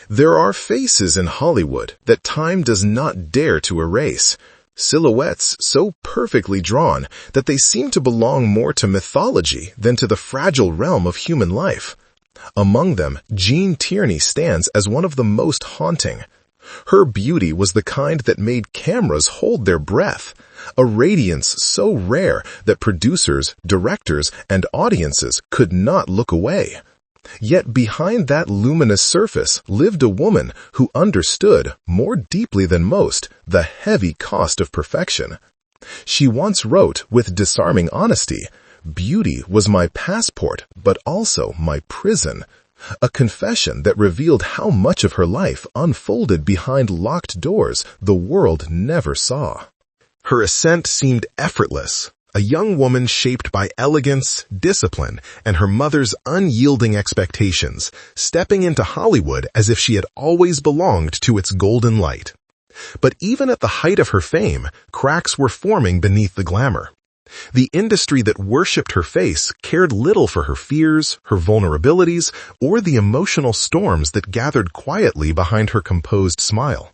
There are faces in Hollywood that time does not dare to erase, silhouettes so perfectly drawn that they seem to belong more to mythology than to the fragile realm of human life. Among them, Gene Tierney stands as one of the most haunting. Her beauty was the kind that made cameras hold their breath, a radiance so rare that producers, directors, and audiences could not look away. Yet behind that luminous surface lived a woman who understood, more deeply than most, the heavy cost of perfection. She once wrote with disarming honesty, "Beauty was my passport, but also my prison," a confession that revealed how much of her life unfolded behind locked doors the world never saw. Her ascent seemed effortless. A young woman shaped by elegance, discipline, and her mother's unyielding expectations, stepping into Hollywood as if she had always belonged to its golden light. But even at the height of her fame, cracks were forming beneath the glamour. The industry that worshipped her face cared little for her fears, her vulnerabilities, or the emotional storms that gathered quietly behind her composed smile.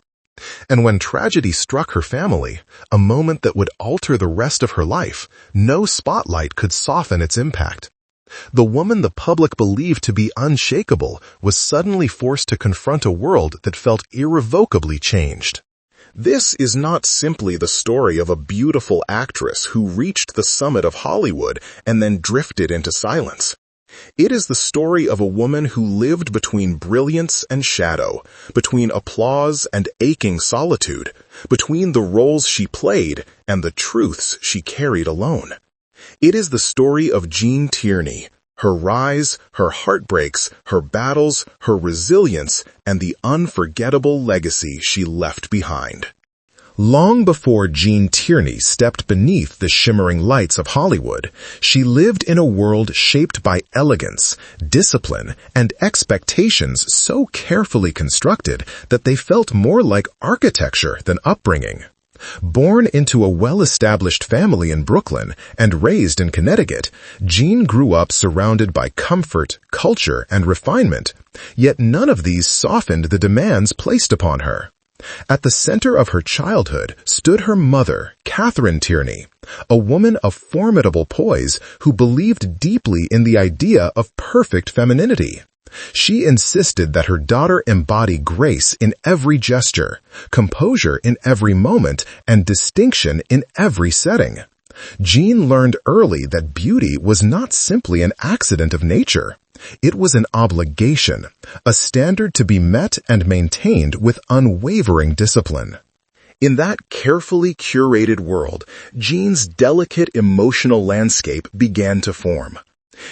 And when tragedy struck her family, a moment that would alter the rest of her life, no spotlight could soften its impact. The woman the public believed to be unshakable was suddenly forced to confront a world that felt irrevocably changed. This is not simply the story of a beautiful actress who reached the summit of Hollywood and then drifted into silence. It is the story of a woman who lived between brilliance and shadow, between applause and aching solitude, between the roles she played and the truths she carried alone. It is the story of Gene Tierney, her rise, her heartbreaks, her battles, her resilience, and the unforgettable legacy she left behind. Long before Gene Tierney stepped beneath the shimmering lights of Hollywood, she lived in a world shaped by elegance, discipline, and expectations so carefully constructed that they felt more like architecture than upbringing. Born into a well-established family in Brooklyn and raised in Connecticut, Gene grew up surrounded by comfort, culture, and refinement, yet none of these softened the demands placed upon her. At the center of her childhood stood her mother, Catherine Tierney, a woman of formidable poise who believed deeply in the idea of perfect femininity. She insisted that her daughter embody grace in every gesture, composure in every moment, and distinction in every setting. Gene learned early that beauty was not simply an accident of nature. It was an obligation, a standard to be met and maintained with unwavering discipline. In that carefully curated world, Gene's delicate emotional landscape began to form.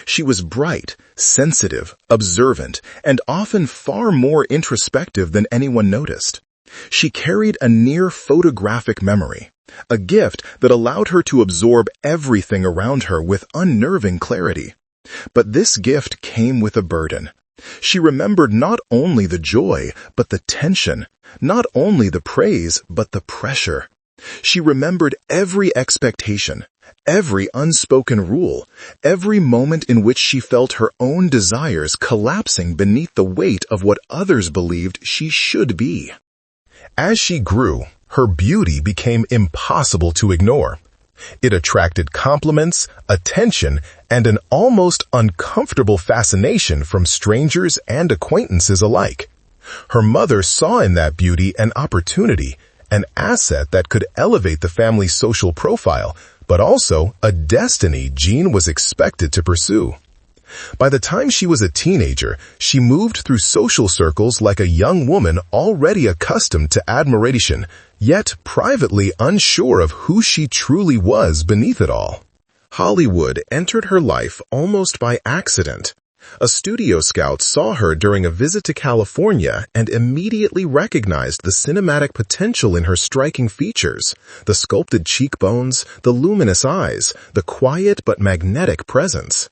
She was bright, sensitive, observant, and often far more introspective than anyone noticed. She carried a near photographic memory, a gift that allowed her to absorb everything around her with unnerving clarity. But this gift came with a burden. She remembered not only the joy, but the tension, not only the praise, but the pressure. She remembered every expectation, every unspoken rule, every moment in which she felt her own desires collapsing beneath the weight of what others believed she should be. As she grew, her beauty became impossible to ignore. It attracted compliments, attention, and an almost uncomfortable fascination from strangers and acquaintances alike. Her mother saw in that beauty an opportunity, an asset that could elevate the family's social profile, but also a destiny Gene was expected to pursue. By the time she was a teenager, she moved through social circles like a young woman already accustomed to admiration, yet privately unsure of who she truly was beneath it all. Hollywood entered her life almost by accident. A studio scout saw her during a visit to California and immediately recognized the cinematic potential in her striking features, the sculpted cheekbones, the luminous eyes, the quiet but magnetic presence.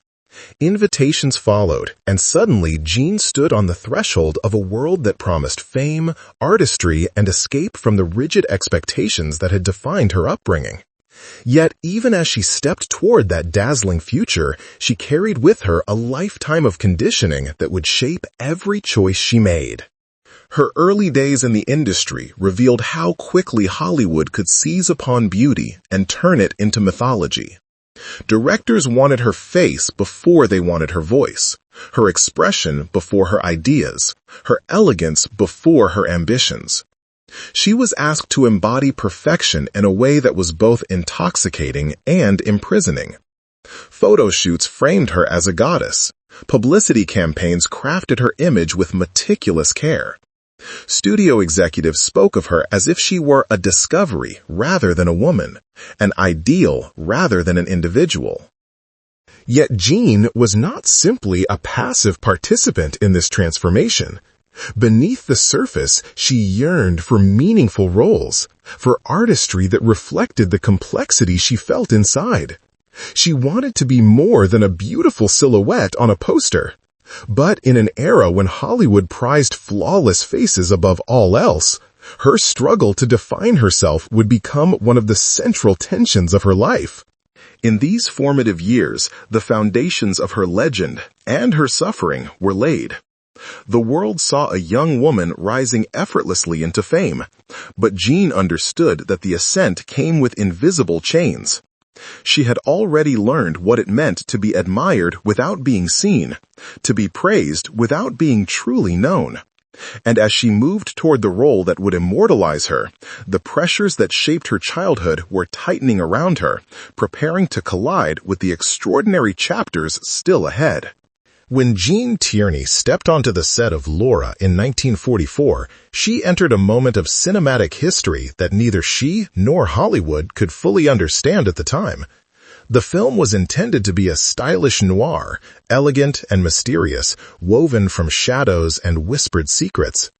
Invitations followed, and suddenly Gene stood on the threshold of a world that promised fame, artistry, and escape from the rigid expectations that had defined her upbringing. Yet, even as she stepped toward that dazzling future, she carried with her a lifetime of conditioning that would shape every choice she made. Her early days in the industry revealed how quickly Hollywood could seize upon beauty and turn it into mythology. Directors wanted her face before they wanted her voice, her expression before her ideas, her elegance before her ambitions. She was asked to embody perfection in a way that was both intoxicating and imprisoning. Photo shoots framed her as a goddess. Publicity campaigns crafted her image with meticulous care. Studio executives spoke of her as if she were a discovery rather than a woman, an ideal rather than an individual. Yet Gene was not simply a passive participant in this transformation. Beneath the surface, she yearned for meaningful roles, for artistry that reflected the complexity she felt inside. She wanted to be more than a beautiful silhouette on a poster. But in an era when Hollywood prized flawless faces above all else, her struggle to define herself would become one of the central tensions of her life. In these formative years, the foundations of her legend and her suffering were laid. The world saw a young woman rising effortlessly into fame, but Gene understood that the ascent came with invisible chains. She had already learned what it meant to be admired without being seen, to be praised without being truly known. And as she moved toward the role that would immortalize her, the pressures that shaped her childhood were tightening around her, preparing to collide with the extraordinary chapters still ahead. When Gene Tierney stepped onto the set of Laura in 1944, she entered a moment of cinematic history that neither she nor Hollywood could fully understand at the time. The film was intended to be a stylish noir, elegant and mysterious, woven from shadows and whispered secrets.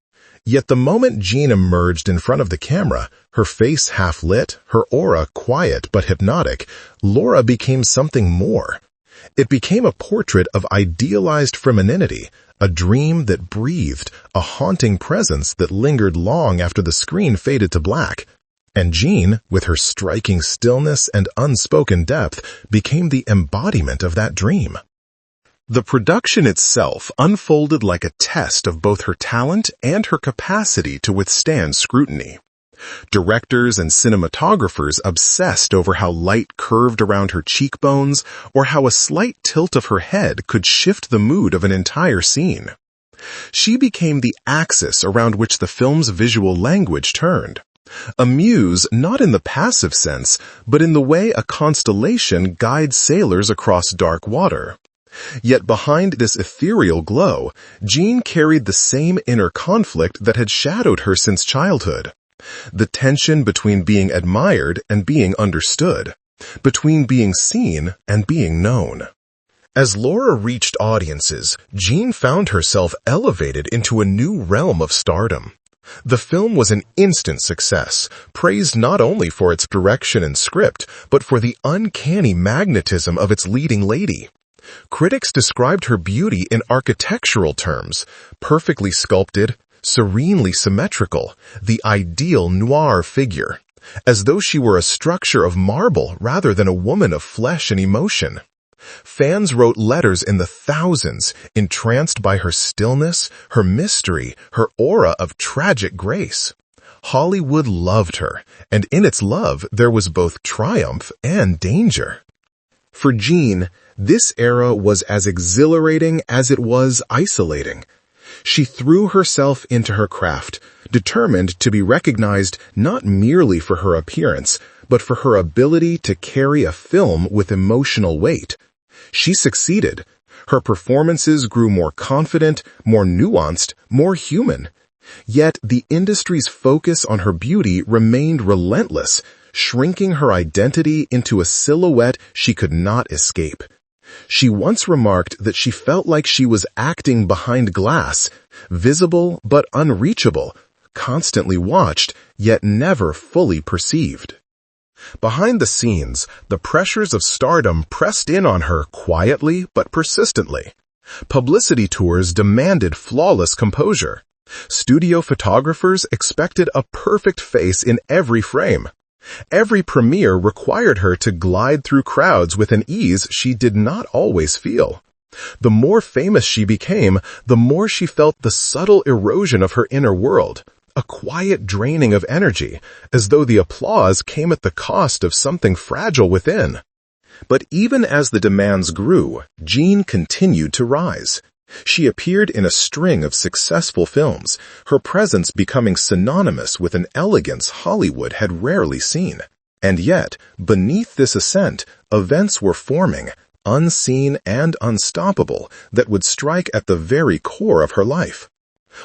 Yet the moment Gene emerged in front of the camera, her face half-lit, her aura quiet but hypnotic, Laura became something more. It became a portrait of idealized femininity, a dream that breathed, a haunting presence that lingered long after the screen faded to black. And Gene, with her striking stillness and unspoken depth, became the embodiment of that dream. The production itself unfolded like a test of both her talent and her capacity to withstand scrutiny. Directors and cinematographers obsessed over how light curved around her cheekbones or how a slight tilt of her head could shift the mood of an entire scene. She became the axis around which the film's visual language turned. A muse not in the passive sense, but in the way a constellation guides sailors across dark water. Yet behind this ethereal glow, Gene carried the same inner conflict that had shadowed her since childhood. The tension between being admired and being understood, between being seen and being known. As Laura reached audiences, Gene found herself elevated into a new realm of stardom. The film was an instant success, praised not only for its direction and script, but for the uncanny magnetism of its leading lady. Critics described her beauty in architectural terms, perfectly sculpted, serenely symmetrical, the ideal noir figure, as though she were a structure of marble rather than a woman of flesh and emotion. Fans wrote letters in the thousands, entranced by her stillness, her mystery, her aura of tragic grace. Hollywood loved her, and in its love there was both triumph and danger. For Gene, this era was as exhilarating as it was isolating. She threw herself into her craft, determined to be recognized not merely for her appearance, but for her ability to carry a film with emotional weight. She succeeded. Her performances grew more confident, more nuanced, more human. Yet the industry's focus on her beauty remained relentless, shrinking her identity into a silhouette she could not escape. She once remarked that she felt like she was acting behind glass, visible but unreachable, constantly watched, yet never fully perceived. Behind the scenes, the pressures of stardom pressed in on her quietly but persistently. Publicity tours demanded flawless composure. Studio photographers expected a perfect face in every frame. Every premiere required her to glide through crowds with an ease she did not always feel. The more famous she became, the more she felt the subtle erosion of her inner world, a quiet draining of energy, as though the applause came at the cost of something fragile within. But even as the demands grew, Gene continued to rise. She appeared in a string of successful films, her presence becoming synonymous with an elegance Hollywood had rarely seen. And yet, beneath this ascent, events were forming, unseen and unstoppable, that would strike at the very core of her life.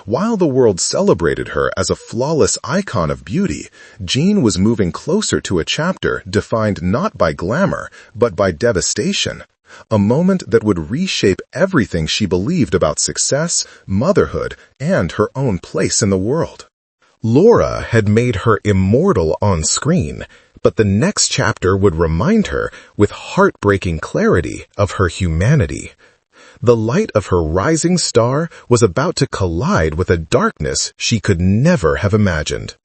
While the world celebrated her as a flawless icon of beauty, Gene was moving closer to a chapter defined not by glamour, but by devastation. A moment that would reshape everything she believed about success, motherhood, and her own place in the world. Laura had made her immortal on screen, but the next chapter would remind her, with heartbreaking clarity, of her humanity. The light of her rising star was about to collide with a darkness she could never have imagined.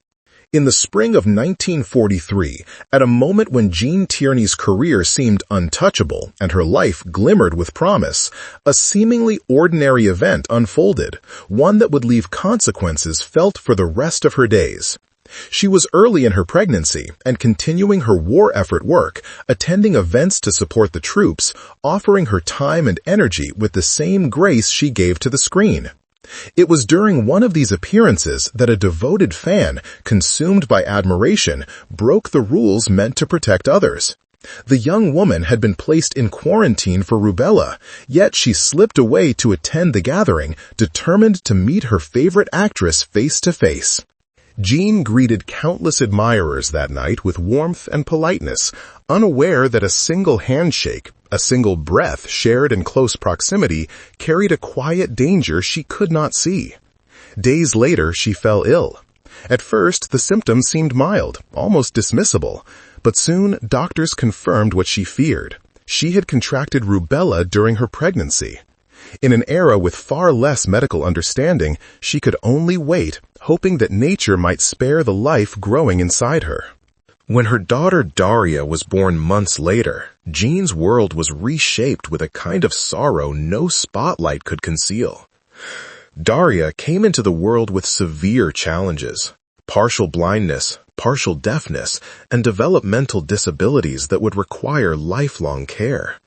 In the spring of 1943, at a moment when Gene Tierney's career seemed untouchable and her life glimmered with promise, a seemingly ordinary event unfolded, one that would leave consequences felt for the rest of her days. She was early in her pregnancy and continuing her war effort work, attending events to support the troops, offering her time and energy with the same grace she gave to the screen. It was during one of these appearances that a devoted fan, consumed by admiration, broke the rules meant to protect others. The young woman had been placed in quarantine for rubella, yet she slipped away to attend the gathering, determined to meet her favorite actress face to face. Gene greeted countless admirers that night with warmth and politeness, unaware that a single handshake, a single breath shared in close proximity, carried a quiet danger she could not see. Days later, she fell ill. At first, the symptoms seemed mild, almost dismissible, but soon doctors confirmed what she feared. She had contracted rubella during her pregnancy. In an era with far less medical understanding, she could only wait, hoping that nature might spare the life growing inside her. When her daughter Daria was born months later, Gene's world was reshaped with a kind of sorrow no spotlight could conceal. Daria came into the world with severe challenges: partial blindness, partial deafness, and developmental disabilities that would require lifelong care.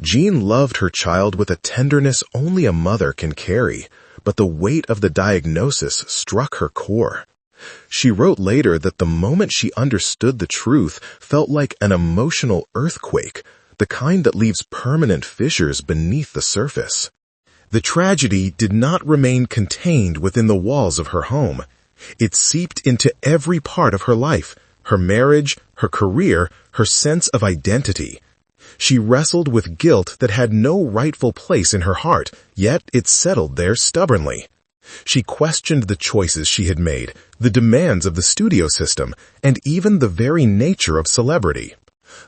Gene loved her child with a tenderness only a mother can carry, but the weight of the diagnosis struck her core. She wrote later that the moment she understood the truth felt like an emotional earthquake, the kind that leaves permanent fissures beneath the surface. The tragedy did not remain contained within the walls of her home. It seeped into every part of her life, her marriage, her career, her sense of identity. She wrestled with guilt that had no rightful place in her heart, yet it settled there stubbornly. She questioned the choices she had made, the demands of the studio system, and even the very nature of celebrity.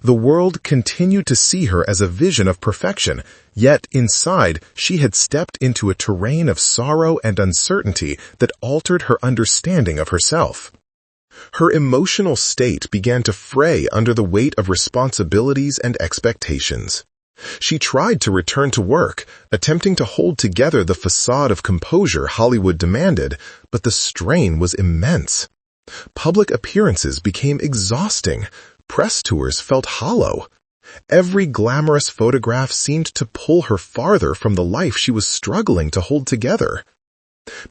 The world continued to see her as a vision of perfection, yet inside she had stepped into a terrain of sorrow and uncertainty that altered her understanding of herself. Her emotional state began to fray under the weight of responsibilities and expectations. She tried to return to work, attempting to hold together the facade of composure Hollywood demanded, but the strain was immense. Public appearances became exhausting. Press tours felt hollow. Every glamorous photograph seemed to pull her farther from the life she was struggling to hold together.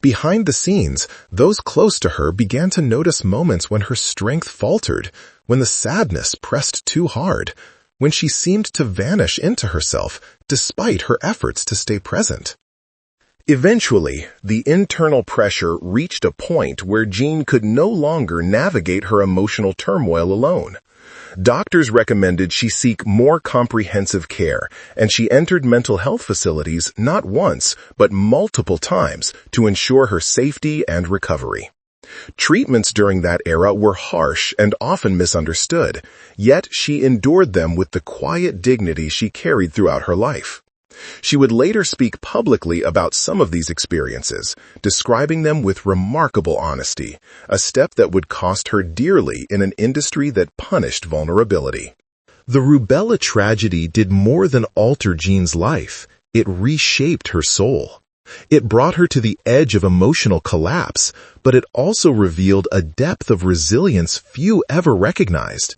Behind the scenes, those close to her began to notice moments when her strength faltered, when the sadness pressed too hard, when she seemed to vanish into herself despite her efforts to stay present. Eventually, the internal pressure reached a point where Gene could no longer navigate her emotional turmoil alone. Doctors recommended she seek more comprehensive care, and she entered mental health facilities not once, but multiple times to ensure her safety and recovery. Treatments during that era were harsh and often misunderstood, yet she endured them with the quiet dignity she carried throughout her life. She would later speak publicly about some of these experiences, describing them with remarkable honesty, a step that would cost her dearly in an industry that punished vulnerability. The rubella tragedy did more than alter Gene's life. It reshaped her soul. It brought her to the edge of emotional collapse, but it also revealed a depth of resilience few ever recognized.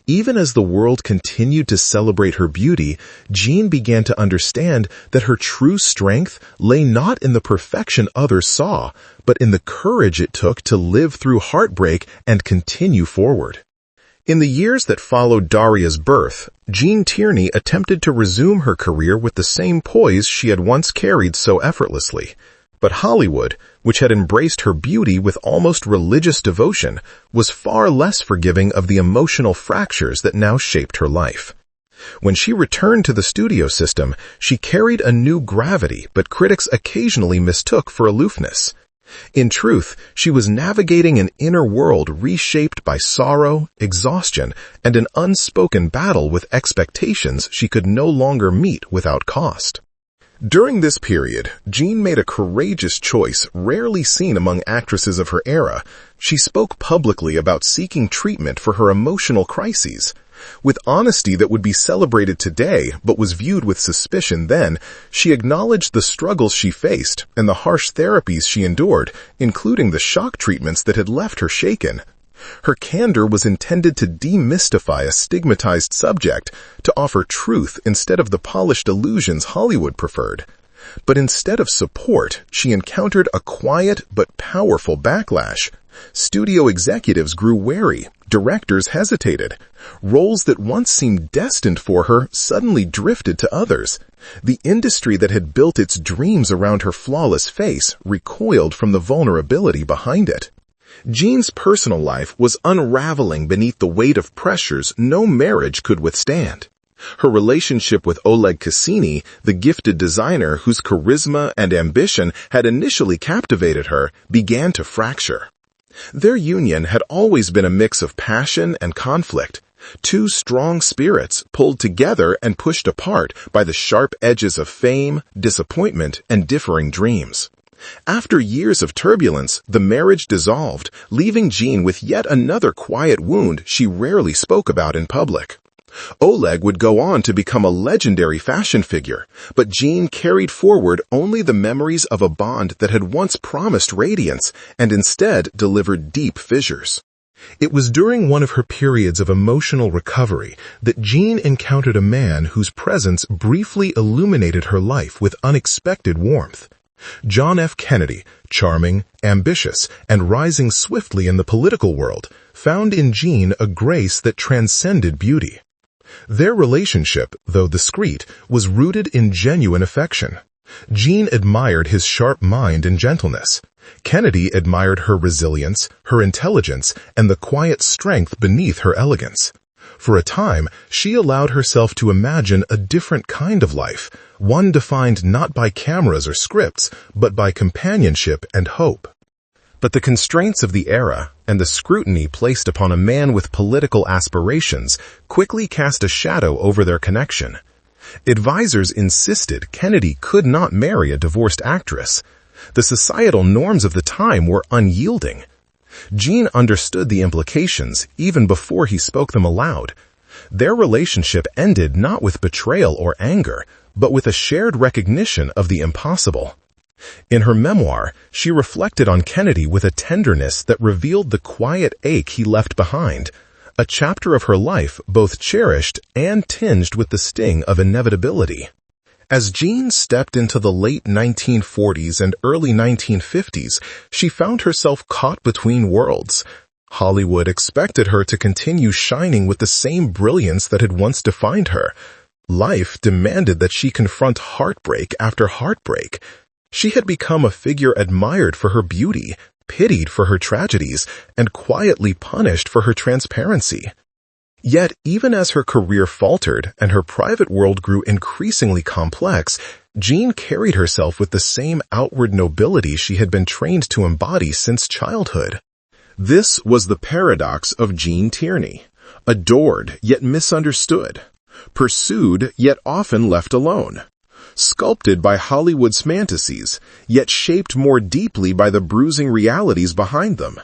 Even as the world continued to celebrate her beauty, Gene began to understand that her true strength lay not in the perfection others saw, but in the courage it took to live through heartbreak and continue forward. In the years that followed Daria's birth, Gene Tierney attempted to resume her career with the same poise she had once carried so effortlessly. But Hollywood, which had embraced her beauty with almost religious devotion, was far less forgiving of the emotional fractures that now shaped her life. When she returned to the studio system, she carried a new gravity, but critics occasionally mistook for aloofness. In truth, she was navigating an inner world reshaped by sorrow, exhaustion, and an unspoken battle with expectations she could no longer meet without cost. During this period, Gene made a courageous choice rarely seen among actresses of her era. She spoke publicly about seeking treatment for her emotional crises. With honesty that would be celebrated today but was viewed with suspicion then, she acknowledged the struggles she faced and the harsh therapies she endured, including the shock treatments that had left her shaken. Her candor was intended to demystify a stigmatized subject, to offer truth instead of the polished illusions Hollywood preferred. But instead of support, she encountered a quiet but powerful backlash. Studio executives grew wary, directors hesitated. Roles that once seemed destined for her suddenly drifted to others. The industry that had built its dreams around her flawless face recoiled from the vulnerability behind it. Gene's personal life was unraveling beneath the weight of pressures no marriage could withstand. Her relationship with Oleg Cassini, the gifted designer whose charisma and ambition had initially captivated her, began to fracture. Their union had always been a mix of passion and conflict, two strong spirits pulled together and pushed apart by the sharp edges of fame, disappointment, and differing dreams. After years of turbulence, the marriage dissolved, leaving Gene with yet another quiet wound she rarely spoke about in public. Oleg would go on to become a legendary fashion figure, but Gene carried forward only the memories of a bond that had once promised radiance and instead delivered deep fissures. It was during one of her periods of emotional recovery that Gene encountered a man whose presence briefly illuminated her life with unexpected warmth. John F. Kennedy, charming, ambitious, and rising swiftly in the political world, found in Gene a grace that transcended beauty. Their relationship, though discreet, was rooted in genuine affection. Gene admired his sharp mind and gentleness. Kennedy admired her resilience, her intelligence, and the quiet strength beneath her elegance. For a time, she allowed herself to imagine a different kind of life, one defined not by cameras or scripts, but by companionship and hope. But the constraints of the era and the scrutiny placed upon a man with political aspirations quickly cast a shadow over their connection. Advisors insisted Kennedy could not marry a divorced actress. The societal norms of the time were unyielding. Gene understood the implications even before he spoke them aloud. Their relationship ended not with betrayal or anger, but with a shared recognition of the impossible. In her memoir, she reflected on Kennedy with a tenderness that revealed the quiet ache he left behind, a chapter of her life both cherished and tinged with the sting of inevitability. As Gene stepped into the late 1940s and early 1950s, she found herself caught between worlds. Hollywood expected her to continue shining with the same brilliance that had once defined her. Life demanded that she confront heartbreak after heartbreak. She had become a figure admired for her beauty, pitied for her tragedies, and quietly punished for her transparency. Yet, even as her career faltered and her private world grew increasingly complex, Gene carried herself with the same outward nobility she had been trained to embody since childhood. This was the paradox of Gene Tierney, adored yet misunderstood, pursued yet often left alone, sculpted by Hollywood's fantasies, yet shaped more deeply by the bruising realities behind them.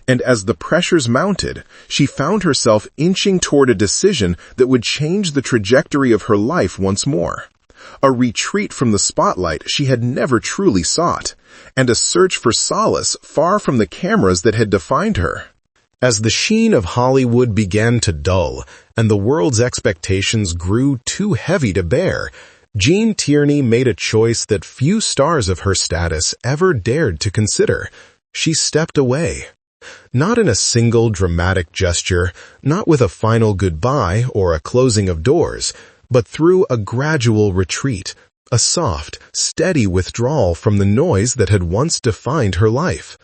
And as the pressures mounted, she found herself inching toward a decision that would change the trajectory of her life once more. a retreat from the spotlight she had never truly sought, and a search for solace far from the cameras that had defined her. As the sheen of Hollywood began to dull, and the world's expectations grew too heavy to bear, Gene Tierney made a choice that few stars of her status ever dared to consider. She stepped away. Not in a single dramatic gesture, not with a final goodbye or a closing of doors, but through a gradual retreat, a soft, steady withdrawal from the noise that had once defined her life.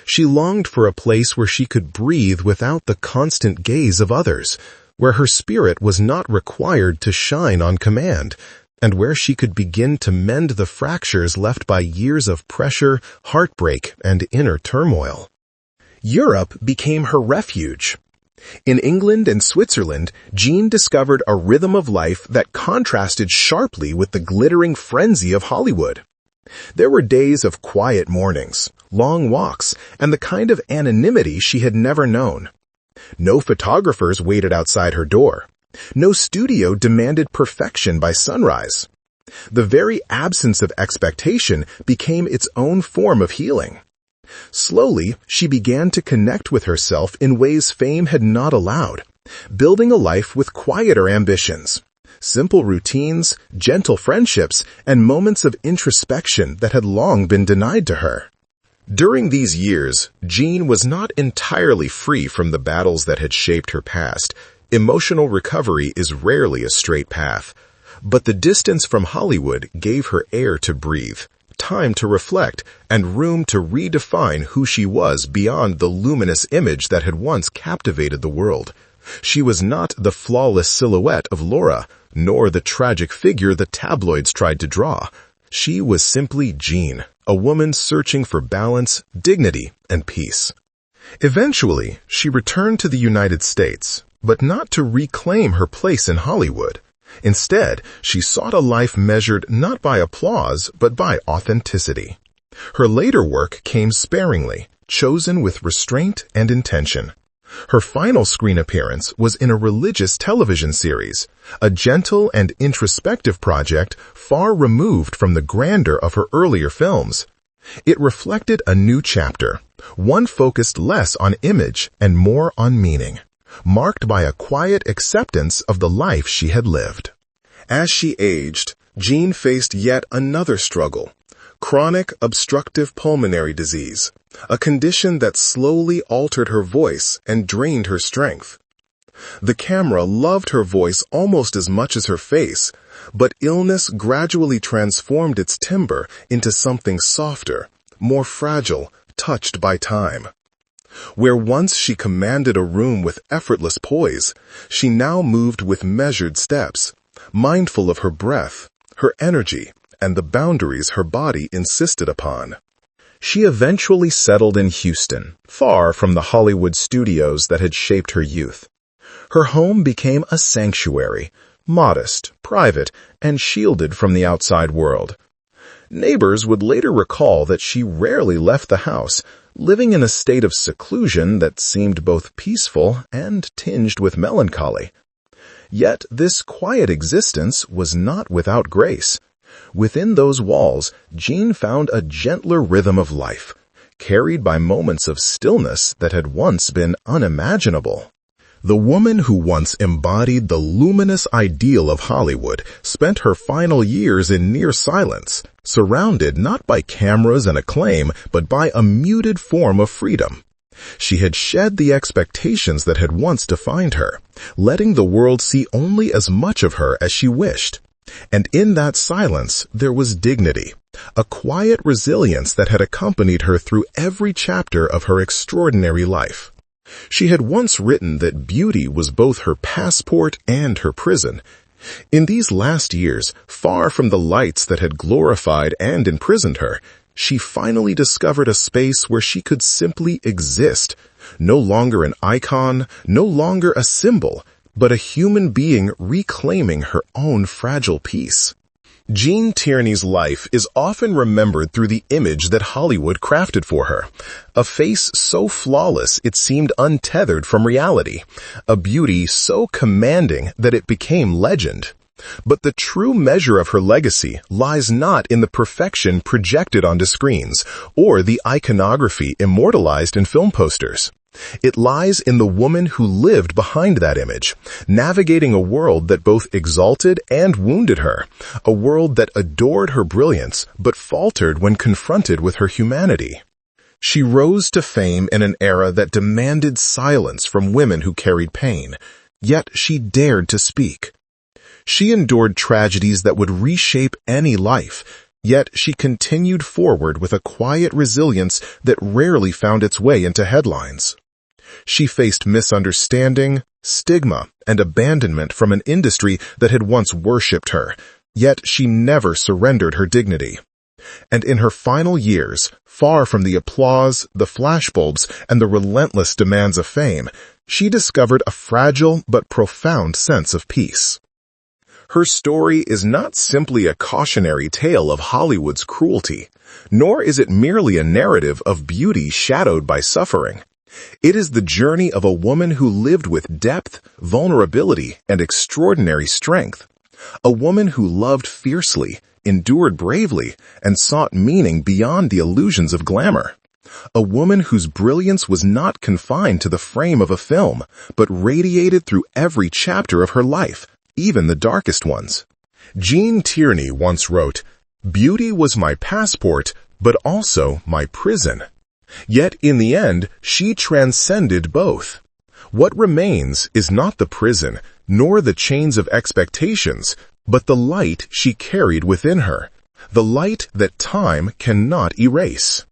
She longed for a place where she could breathe without the constant gaze of others, where her spirit was not required to shine on command, and where she could begin to mend the fractures left by years of pressure, heartbreak, and inner turmoil. Europe became her refuge. In England and Switzerland, Gene discovered a rhythm of life that contrasted sharply with the glittering frenzy of Hollywood. There were days of quiet mornings, long walks, and the kind of anonymity she had never known. No photographers waited outside her door. No studio demanded perfection by sunrise. The very absence of expectation became its own form of healing. Slowly, she began to connect with herself in ways fame had not allowed, building a life with quieter ambitions, simple routines, gentle friendships, and moments of introspection that had long been denied to her. During these years, Gene was not entirely free from the battles that had shaped her past. Emotional recovery is rarely a straight path, but the distance from Hollywood gave her air to breathe, time to reflect, and room to redefine who she was beyond the luminous image that had once captivated the world. She was not the flawless silhouette of Laura, nor the tragic figure the tabloids tried to draw. She was simply Gene, a woman searching for balance, dignity, and peace. Eventually, she returned to the United States, but not to reclaim her place in Hollywood. Instead, she sought a life measured not by applause, but by authenticity. Her later work came sparingly, chosen with restraint and intention. Her final screen appearance was in a religious television series, a gentle and introspective project far removed from the grandeur of her earlier films. It reflected a new chapter, one focused less on image and more on meaning, marked by a quiet acceptance of the life she had lived. As she aged, Gene faced yet another struggle: chronic obstructive pulmonary disease, a condition that slowly altered her voice and drained her strength. The camera loved her voice almost as much as her face, but illness gradually transformed its timbre into something softer, more fragile, touched by time. Where once she commanded a room with effortless poise, she now moved with measured steps, mindful of her breath, her energy, and the boundaries her body insisted upon. She eventually settled in Houston, far from the Hollywood studios that had shaped her youth. Her home became a sanctuary, modest, private, and shielded from the outside world. Neighbors would later recall that she rarely left the house, living in a state of seclusion that seemed both peaceful and tinged with melancholy. Yet this quiet existence was not without grace. Within those walls, Gene found a gentler rhythm of life, carried by moments of stillness that had once been unimaginable. The woman who once embodied the luminous ideal of Hollywood spent her final years in near silence, surrounded not by cameras and acclaim, but by a muted form of freedom. She had shed the expectations that had once defined her, letting the world see only as much of her as she wished. And in that silence there was dignity, a quiet resilience that had accompanied her through every chapter of her extraordinary life. She had once written that beauty was both her passport and her prison. In these last years, far from the lights that had glorified and imprisoned her, she finally discovered a space where she could simply exist, no longer an icon, no longer a symbol, but a human being reclaiming her own fragile peace. Gene Tierney's life is often remembered through the image that Hollywood crafted for her. A face so flawless it seemed untethered from reality. A beauty so commanding that it became legend. But the true measure of her legacy lies not in the perfection projected onto screens or the iconography immortalized in film posters. It lies in the woman who lived behind that image, navigating a world that both exalted and wounded her, a world that adored her brilliance but faltered when confronted with her humanity. She rose to fame in an era that demanded silence from women who carried pain, yet she dared to speak. She endured tragedies that would reshape any life, yet she continued forward with a quiet resilience that rarely found its way into headlines. She faced misunderstanding, stigma, and abandonment from an industry that had once worshipped her, yet she never surrendered her dignity. And in her final years, far from the applause, the flashbulbs, and the relentless demands of fame, she discovered a fragile but profound sense of peace. Her story is not simply a cautionary tale of Hollywood's cruelty, nor is it merely a narrative of beauty shadowed by suffering. It is the journey of a woman who lived with depth, vulnerability, and extraordinary strength. A woman who loved fiercely, endured bravely, and sought meaning beyond the illusions of glamour. A woman whose brilliance was not confined to the frame of a film, but radiated through every chapter of her life, even the darkest ones. Gene Tierney once wrote, "Beauty was my passport, but also my prison." Yet in the end, she transcended both. What remains is not the prison, nor the chains of expectations, but the light she carried within her, the light that time cannot erase.